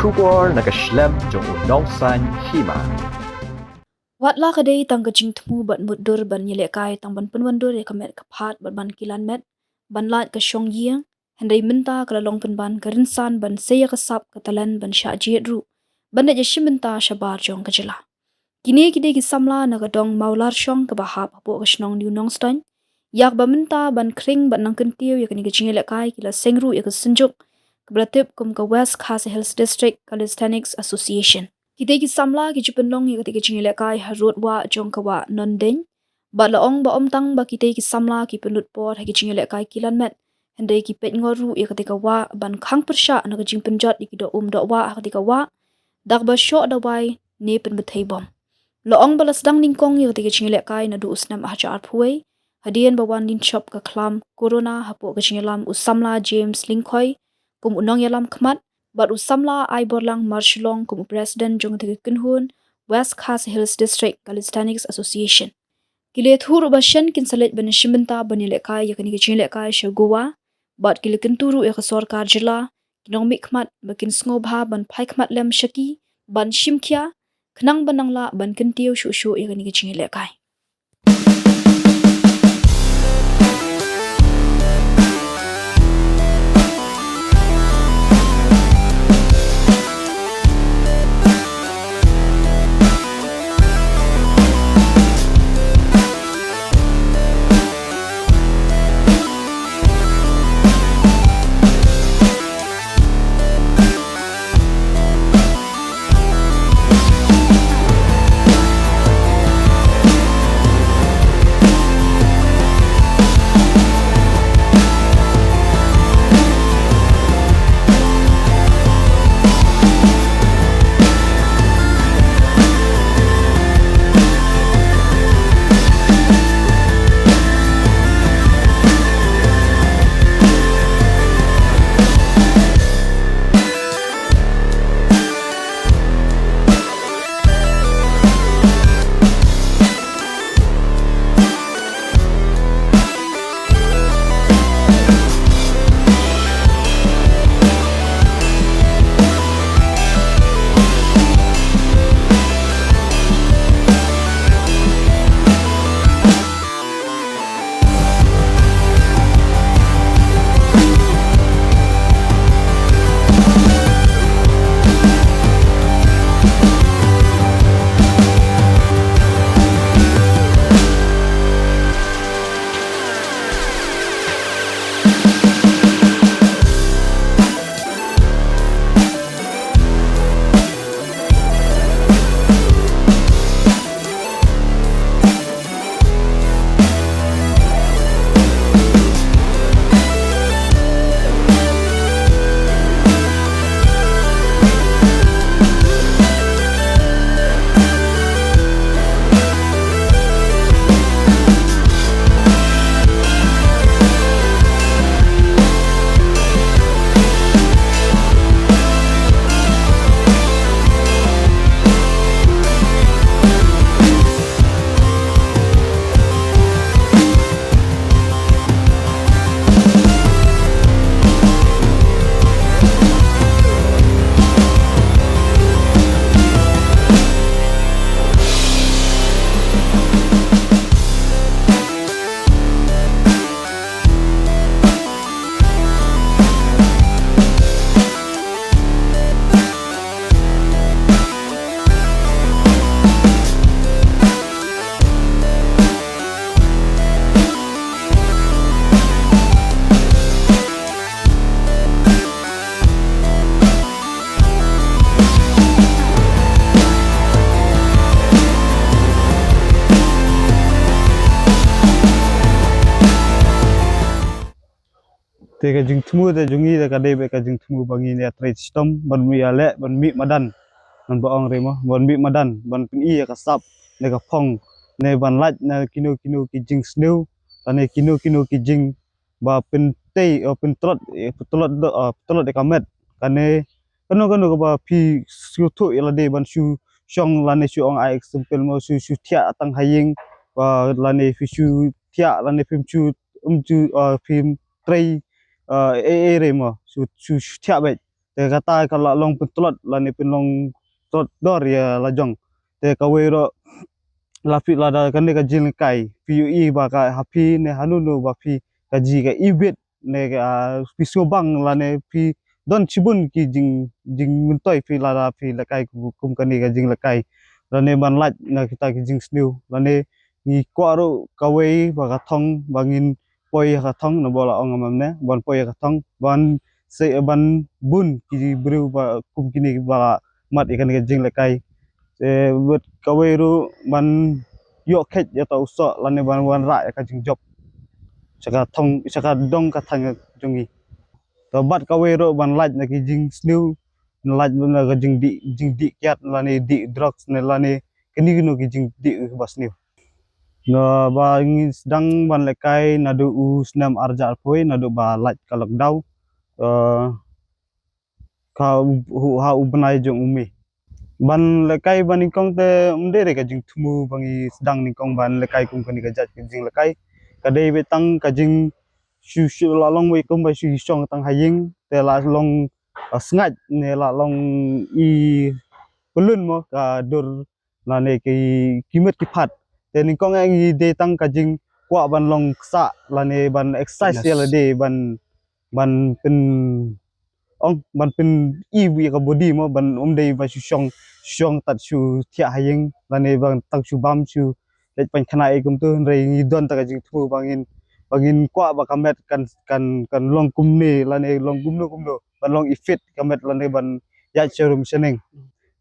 Shubor nakaslem jong unongsan Hima. Wat la kadai tang kajing temu bat mudur ban Ïalehkai tang ban penwandur ya kamet kapat bat ban Kilan met ban Leit ka shong yiang hendai minta kalalong ban kerinsan ban seya kasap katalan ban sya jiet ru ban da Shimbynta shabar jong kajela. Kini ki Samla na kadong maular shong ke bahap hapo ka shnong diu nong stan yak ba minta ban kring ban nang kentiu ya kini kajing Ïalehkai kila sengru ya kesenjuk kebelatip kum ka West Khas Hills District Calisthenics Association. Kita ki Samla ki penlong ya ketika kajing Ïalehkai harut wa jong kawa non deng ba laong ba om tang ba kita ki Samla ki penut por ha kajing Ïalehkai Kilan met hendai ki pet ngoru ya ketika wa ban khang persya na kajing penjot di kido do wa ketika wa dak ba syo da wai ne pen betai bom loong balas dang ningkong ya ketika kajing Ïalehkai na du usnam ahjar phuai hadian ba wan din shop ka klam corona hapo kajing lam usamla James Lingkoi kum unong yalam khmat bat usamla ai borlang marshlong kum president jong the kunhun West Khas Hills District Calisthenics Association. Kile thuru ba Shen kin salet ban Shimbynta ban Ïalehkai ya kini kajing Ïalehkai shagowa bat kile kenturu ya sarkar jila kinong mikmat bakin sngoba ban pai khmat lem shaki ban shimkhia khnang banangla ban kentiu shu ya kini kajing Ïalehkai. Te kajing temu te jungi te kadai be kajing temu bangi ne trade system ban mi ale ban mi madan ban baong remo ban mi madan ban pin i ka sap ne ka phong ne ban lat na kino ki jing sneu ane kino ki jing ba pin tei pin trot de kamet kane kano ko ba pi su thu ila de ban su shong lane su ong ai example mo su thia tang haying ba lane fi su thia lane phim chu phim trei remo su thia be te kata kalau long pentolot lani penlong tot dor ya lajong te kawero lafi lada kan ka jil kai pui ba ka hapi ne hanunu ba pi ka ji ka ibet ne ka piso bang lane pi don chibun ki jing jing muntoi pi lada pi lakai kum kani ka jing lakai lane ban laj na kita ki jing sniu lane ni kwaro kawei ba ka thong bangin poi ka thong na bola ong amam ne ban poi ka thong ban se ban bun ki bru ba kum kini ba mat ikan ka jing lakai buat kaweru ban yo khet ya tau so lane ban wan ra ka jing job saka thong saka dong ka thang jungi to bat kaweru ban laj na ki jing sniu laj na ka jing di kyat lane di drugs ne lane kini gino ki jing di ba sniu no ba ngi sedang ban lekai nadu u snam arja poi nadu ba laj kalak dau ka ha u banai jong umi ban lekai ban ingkong te umdere ka jing thumu bangi sedang ningkong ban lekai kum kani ka jat jing lekai ka dei betang ka jing shu shu la long wei kum ba shu song tang haying te la long sngat ne la long i pelun mo ka dur la ne ki kimet ki phat te ningkong ang i de tang ka jing kwa ban long sa la ne ban exercise ya la de ban ban pen ong ban pen i wi ka body mo ban dei ba shu shong tat shu thia haying lane bang tang shu bam shu let pan khana e kum tu rei ni don ta ka jing thu bangin kwa ba kamet kan long kum ne lane long kum no ban long ifit kamet lane ban ya cherum seneng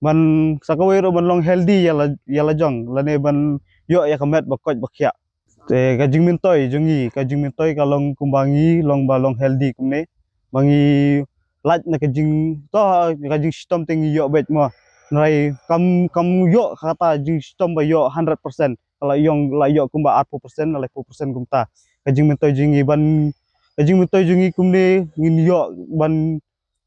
ban sakawe ro ban long healthy ya la jong lane ban yo ya kamet ba koj ba khia te ka jing min toy jungi ka jing min toy ka long kumbangi long ba long healthy kumne bangi laj na ka jing to ka jing stom ting yo bet mo nai kam yo kata jing stom ba yo 100% kalau yong la yo kumba 40% la 40% kumta ka jing min toy jingi ban ka jing min toy jingi kumne ngin yo ban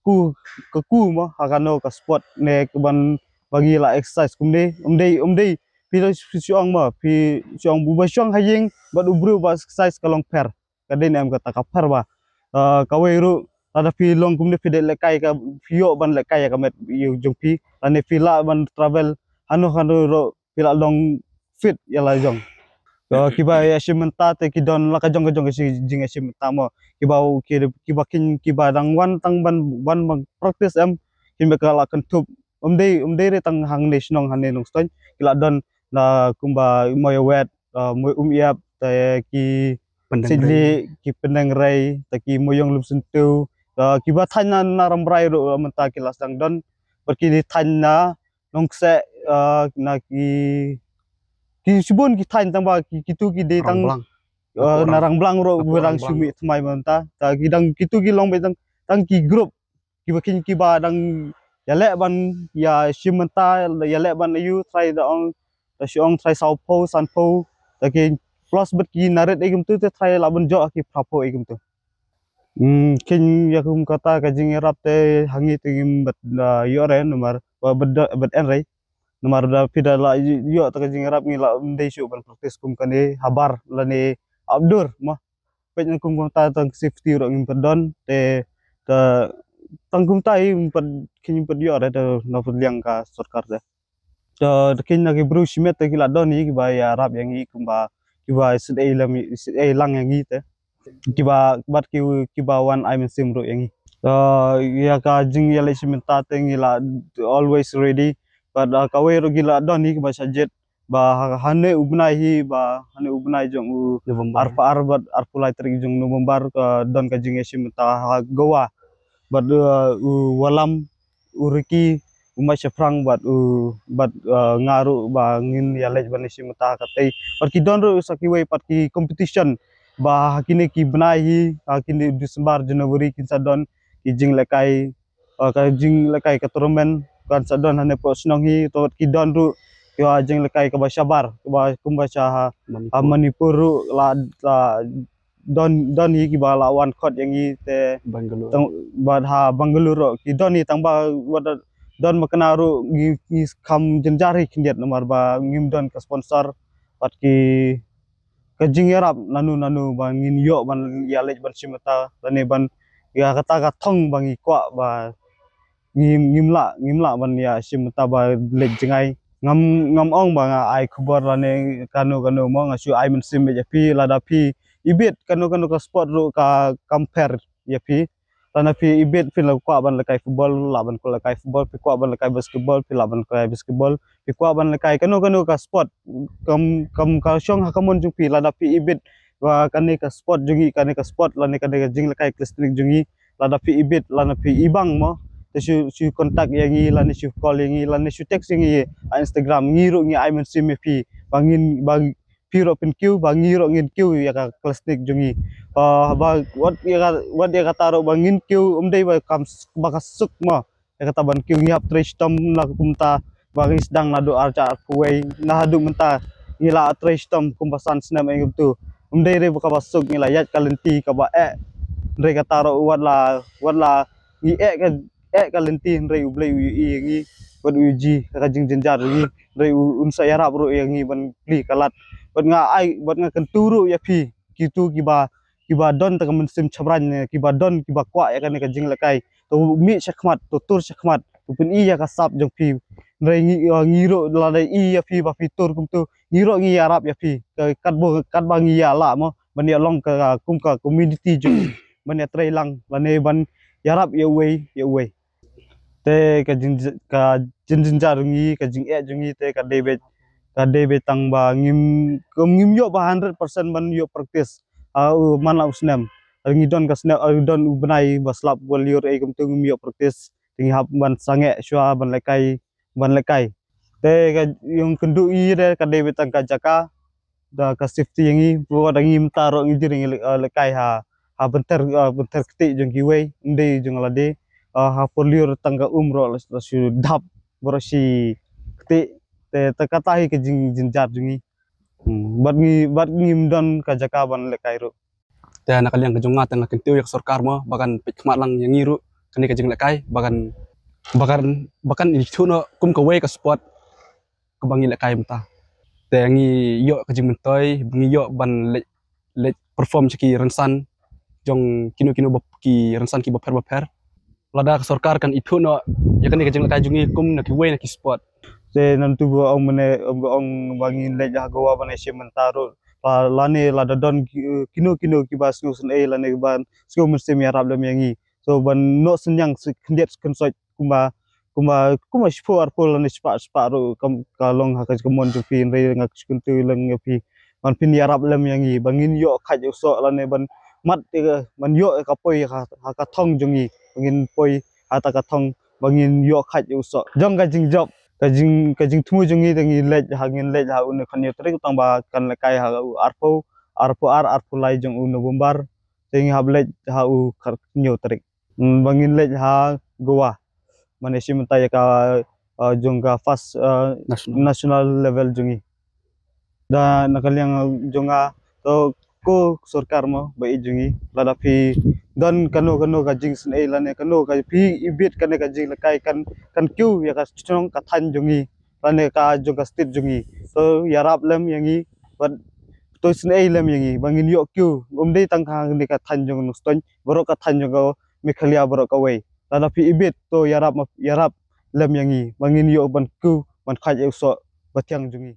ku mo hakano ka sport ne ban bagi la exercise kumne umdei pi siong ma pi siong bu ba siong haying ba ubru ba exercise kalong per kaden em kata ka per ba kaweru ada pi long kumne pi de lekai ka pio ban lekai ka met yu jong pi ane pi la ban travel hanu ro pi la long fit ya la jong kiba ya Shimbynta te kidon la ka jong si jing Shimbynta mo kiba dang wan tang ban bang practice em kin be kala kan tup umdei re tang hang ne snong han ne nong stoin kila don na kumba moy wet moy iap te ki sidli ki pendeng rai te ki moyong lum sentu kiba than na ramrai ro menta kila sang don perki di than na nong se na ki subun ki than tang ba ki tu ki de tang narang blang ro berang sumi thmai menta ta ki dang kitu ki long be tang ki group ki bakin ki ba dang ya le ban ya Shimbynta ya le ban you try the ong ta siong try sau po san po ta ki plus bet ki naret egum tu te try la ban jo ki prapo egum tu kin ya kum kata ka jing rap te hangi te gim bet yore nomor bet en rai nomor da pida la yo ta ka jing rap ngi la ndei shu ban practice kum kane habar la ne outdoor mo pet kum kum ta tang safety ro ngim pedon te ta tangkum tai pad kin pad yo ada no liang ka sarkar de to kin na ki bru shimet ki la doni ki ba ya rap yang i kumba ki ba sid ai lang yang i te ki ba bat ki ba wan I mean sim ro yang i to ya ka jing ya le Shimbynta te ngi la always ready but ka we ro ki la doni ki ba sajet ba hane ubnai hi ba hane ubnai jong u arpa arbat arpulai tri jong November ka don ka jing Shimbynta goa bat walam uriki umai sefrang bat ngaru ba ngin ya lej ban Shimbynta katai par ki don ro saki wei pat ki competition ba hakine ki banai hi hakine Desember Januari kin sa don ki jing lekai ka tournament kan sa don hane po snong hi to ki don ru yo jing lekai ka ba sabar ba kumba cha Manipur ru la don hi ki ba la wan khot yang i te Bangalore ki don hi tang ba don makna ru ngi kam jenjari kindiat nomor ba ngim don ka sponsor pat ki ka jing yarap nanu ba ngin yo ban ya lej ban Shimbynta tane ban ya kata ka thong bangi kwa ba ngim la ban ya Shimbynta ba lek jengai ngam ong ba nga ai khubor lane kanu mo nga su ai men sim ya pi lada pi ibit kanu ka sport ru ka compare ya pi lana pi ibit pi la kwa ban lekai football la ban ko lekai football pi kwa ban lekai basketball pi la ban ko basketball pi kwa ban lekai kanu ka sport kam ka syong ha kamun jung pi lada pi ibit wa kani ka sport jungi kani ka sport lani kani ka jing lekai calisthenics jungi lada pi ibit lana pi ibang mo su kontak yangi lani su call yangi lani su text yangi Instagram ngiru ngi ai men sim pi bangin bang piro pin kiu bangiru ngin kiu ya ka calisthenics jungi ba what ya kata ro bangin kiu umdei ba kam bakasuk mo ya kata ban kiu ngiap trash tom la kumta bagi sedang nadu arca kuwei na hadu menta ngila trash tom kumpasan snam engum tu umdei re buka basuk ngila yat kalenti ka ba re kata ro wat la ngi kalenti re ublei i ngi bad uji ka jing jenjar ngi re unsa yarap ro ngi ban pli kalat bad nga kenturu ya pi kitu kiba don ta men sim chabran kiba don kiba kwa ya kan ka jing lekai to mi shakmat to tur shakmat to pun i ya ka sap jong pi re ngiro la dai i ya pi ba pi tur kum tu ngiro ngi arab ya pi kat ba ngi ya la mo ban ya long ka kum ka community jong ban ya trai lang ban ne ban yarap ya wei te ka jin jar ngi ka jing jungi te ka debe tang ba ngim yo ba 100% ban yo practice mana usnam ngi don ka snap don ubnai baslap walior e kum tu ngim yo practice tingi hap ban sange shwa ban lekai te ka yung kendu i de ka debe tang ka jaka da ka safety yangi bo da ngim taro ngi jiring lekai ha bentar keti jong kiwei ndei jong lade ha polior tangga umro la su dap borosi keti te takatahi ke jinjar jungi bat ngim don ka jaka ban lekai ro te nakal yang kejungat yang kentiu yak sorkar mo bagan pikmat lang yang ngiru kani kajing lekai bagan ini tuno kum ka way ka sport ka bangi lekai mta te ngi yo kajing mentoy ngi yo ban le perform ciki rensan jong kino ki rensan ki baper lada ka sorkar kan itu no ya kani kajing lekai jungi kum na ki way na ki sport te nantu bo ong bangi le jagowa ban Shimbynta ro lane lada don kino ki bas ngusun lane ban sko musim ya rab yangi so ban no senyang kendiat kensoi kuma sport pol lane spa ro kalong hakas kemon tu pin re ngak kuntu leng pi ban pin ya rab yangi bangin yo khaj so lane ban mat ban yo ka poi ha ka thong jungi bangin poi ata ka thong bangin yo khaj so jong ka jing job kajing tumu jungi tangi lej ha un khanya trek tang ba kan lekai ha arpo lai jong un November tangi ha lej ha u khnyo trek bangin lej ha goa mane Shimbynta ya ka jong ka fast national level jungi da nakalyang jonga to ko sorkar mo ba i jungi lada pi don kano ka jing sen lane kano ka pi ibit kane ka jing lekai kan kyu ya ka chong ka than jungi lane ka jong ka state jungi to yarap lem yangi but to sen lem yangi bangin yo kyu umdei tang ka ne ka than jong noston borok ka than jong mikhalia borok ka wei lada pi ibit to yarap lem yangi bangin yo ban kyu ban khaj so batyang jungi